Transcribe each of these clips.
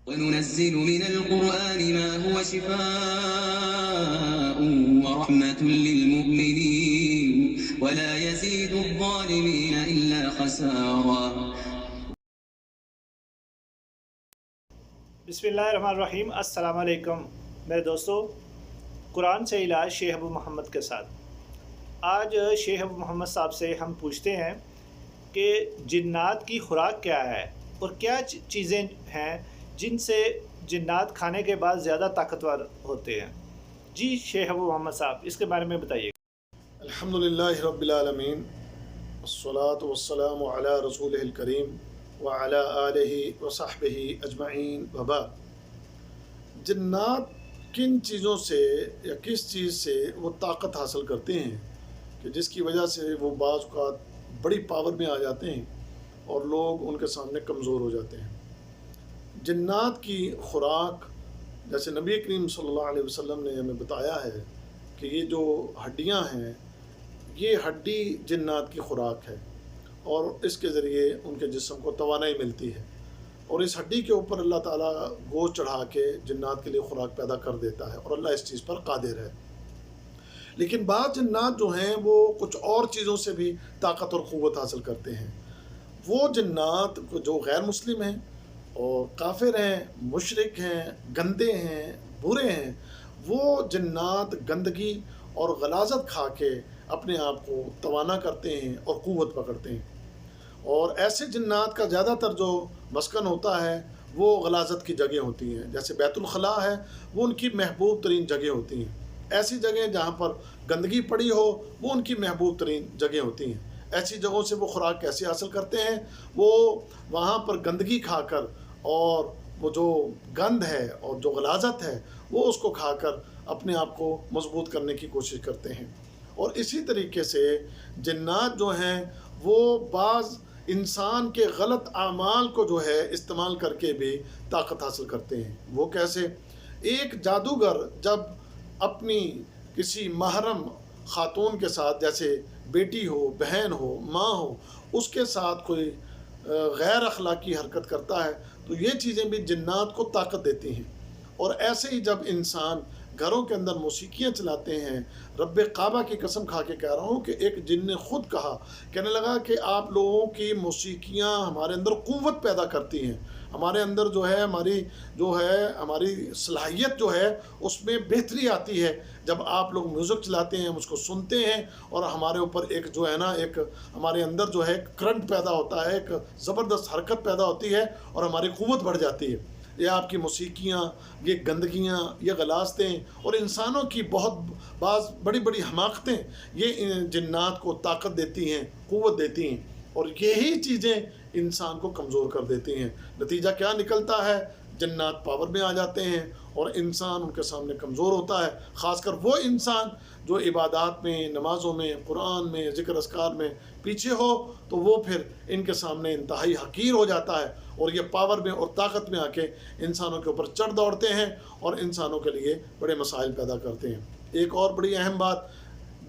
وننزل من القرآن ما هو شفاء ورحمة للمؤمنين ولا يزيد الظالمين إلا خسارا۔ بسم اللہ الرحمن الرحیم۔ السلام علیکم میرے دوستو، قرآن سے علاج شیخ ابو محمد کے ساتھ۔ آج شیخ ابو محمد صاحب سے ہم پوچھتے ہیں کہ جنات کی خوراک کیا ہے اور کیا چیزیں ہیں جن سے جنات کھانے کے بعد زیادہ طاقتور ہوتے ہیں۔ جی شیخ ابو محمد صاحب، اس کے بارے میں بتائیے۔ الحمدللہ رب العالمین، والصلاة والسلام علی رسولہ الکریم وعلی آلہ وصحبہ اجمعین وبعد۔ جنات کن چیزوں سے یا کس چیز سے وہ طاقت حاصل کرتے ہیں کہ جس کی وجہ سے وہ بعض اوقات بڑی پاور میں آ جاتے ہیں اور لوگ ان کے سامنے کمزور ہو جاتے ہیں۔ جنات کی خوراک، جیسے نبی کریم صلی اللہ علیہ وسلم نے ہمیں بتایا ہے کہ یہ جو ہڈیاں ہیں، یہ ہڈی جنات کی خوراک ہے اور اس کے ذریعے ان کے جسم کو توانائی ملتی ہے، اور اس ہڈی کے اوپر اللہ تعالیٰ گوشت چڑھا کے جنات کے لیے خوراک پیدا کر دیتا ہے، اور اللہ اس چیز پر قادر ہے۔ لیکن بعض جنات جو ہیں وہ کچھ اور چیزوں سے بھی طاقت اور قوت حاصل کرتے ہیں۔ وہ جنات جو غیر مسلم ہیں اور کافر ہیں، مشرک ہیں، گندے ہیں، برے ہیں، وہ جنات گندگی اور غلاظت کھا کے اپنے آپ کو توانا کرتے ہیں اور قوت پکڑتے ہیں، اور ایسے جنات کا زیادہ تر جو مسکن ہوتا ہے وہ غلاظت کی جگہ ہوتی ہیں، جیسے بیت الخلاء ہے، وہ ان کی محبوب ترین جگہ ہوتی ہیں۔ ایسی جگہیں جہاں پر گندگی پڑی ہو وہ ان کی محبوب ترین جگہ ہوتی ہیں۔ ایسی جگہوں سے وہ خوراک کیسے حاصل کرتے ہیں؟ وہ وہاں پر گندگی کھا کر اور وہ جو گند ہے اور جو غلاظت ہے وہ اس کو کھا کر اپنے آپ کو مضبوط کرنے کی کوشش کرتے ہیں۔ اور اسی طریقے سے جنات جو ہیں وہ بعض انسان کے غلط اعمال کو جو ہے استعمال کر کے بھی طاقت حاصل کرتے ہیں۔ وہ کیسے؟ ایک جادوگر جب اپنی کسی محرم خاتون کے ساتھ، جیسے بیٹی ہو، بہن ہو، ماں ہو، اس کے ساتھ کوئی غیر اخلاقی حرکت کرتا ہے تو یہ چیزیں بھی جنات کو طاقت دیتی ہیں۔ اور ایسے ہی جب انسان گھروں کے اندر موسیقیاں چلاتے ہیں، رب کعبہ کی قسم کھا کے کہہ رہا ہوں کہ ایک جن نے خود کہا، کہنے لگا کہ آپ لوگوں کی موسیقیاں ہمارے اندر قوت پیدا کرتی ہیں، ہمارے اندر جو ہے ہماری صلاحیت جو ہے اس میں بہتری آتی ہے جب آپ لوگ میوزک چلاتے ہیں، ہم اس کو سنتے ہیں، اور ہمارے اوپر ایک جو ہے نا ایک ہمارے اندر جو ہے کرنٹ پیدا ہوتا ہے، ایک زبردست حرکت پیدا ہوتی ہے اور ہماری قوت بڑھ جاتی ہے۔ یہ آپ کی موسیقیاں، یہ گندگیاں، یہ غلاظتیں اور انسانوں کی بعض بڑی بڑی حماقتیں، یہ جنات کو طاقت دیتی ہیں، قوت دیتی ہیں، اور یہی چیزیں انسان کو کمزور کر دیتی ہیں۔ نتیجہ کیا نکلتا ہے؟ جنات پاور میں آ جاتے ہیں اور انسان ان کے سامنے کمزور ہوتا ہے۔ خاص کر وہ انسان جو عبادات میں، نمازوں میں، قرآن میں، ذکر اذکار میں پیچھے ہو تو وہ پھر ان کے سامنے انتہائی حقیر ہو جاتا ہے، اور یہ پاور میں اور طاقت میں آ کے انسانوں کے اوپر چڑھ دوڑتے ہیں اور انسانوں کے لیے بڑے مسائل پیدا کرتے ہیں۔ ایک اور بڑی اہم بات،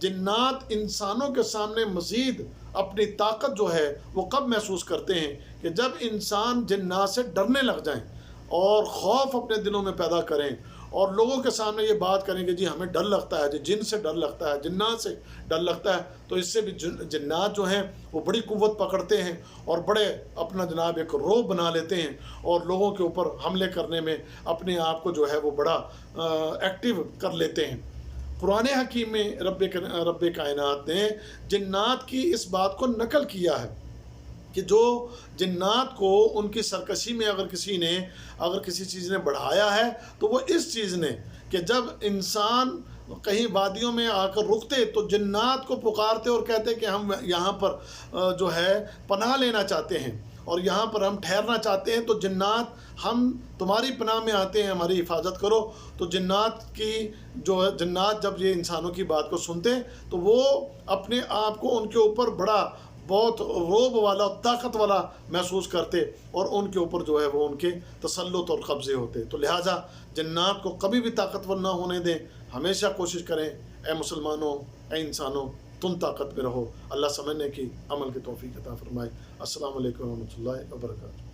جنات انسانوں کے سامنے مزید اپنی طاقت جو ہے وہ کب محسوس کرتے ہیں؟ کہ جب انسان جنات سے ڈرنے لگ جائیں اور خوف اپنے دلوں میں پیدا کریں اور لوگوں کے سامنے یہ بات کریں کہ جی ہمیں ڈر لگتا ہے، جی جن سے ڈر لگتا ہے، جنات سے ڈر لگتا ہے، تو اس سے بھی جنات جو ہیں وہ بڑی قوت پکڑتے ہیں اور بڑے اپنا جناب ایک روب بنا لیتے ہیں اور لوگوں کے اوپر حملے کرنے میں اپنے آپ کو جو ہے وہ بڑا ایکٹیو کر لیتے ہیں۔ قرآن حکیم میں رب کائنات نے جنات کی اس بات کو نقل کیا ہے کہ جو جنات کو ان کی سرکشی میں اگر کسی چیز نے بڑھایا ہے تو وہ اس چیز نے کہ جب انسان کہیں وادیوں میں آ کر رکتے تو جنات کو پکارتے اور کہتے کہ ہم یہاں پر جو ہے پناہ لینا چاہتے ہیں اور یہاں پر ہم ٹھہرنا چاہتے ہیں، تو جنات ہم تمہاری پناہ میں آتے ہیں، ہماری حفاظت کرو۔ تو جنات جب یہ انسانوں کی بات کو سنتے ہیں تو وہ اپنے آپ کو ان کے اوپر بہت روب والا، طاقت والا محسوس کرتے اور ان کے اوپر جو ہے وہ ان کے تسلط اور قبضے ہوتے۔ تو لہٰذا جنات کو کبھی بھی طاقتور نہ ہونے دیں، ہمیشہ کوشش کریں اے مسلمانوں، اے انسانوں، تم طاقت میں رہو۔ اللہ سمجھنے کی، عمل کی توفیق عطا فرمائے۔ السلام علیکم ورحمۃ اللہ وبرکاتہ۔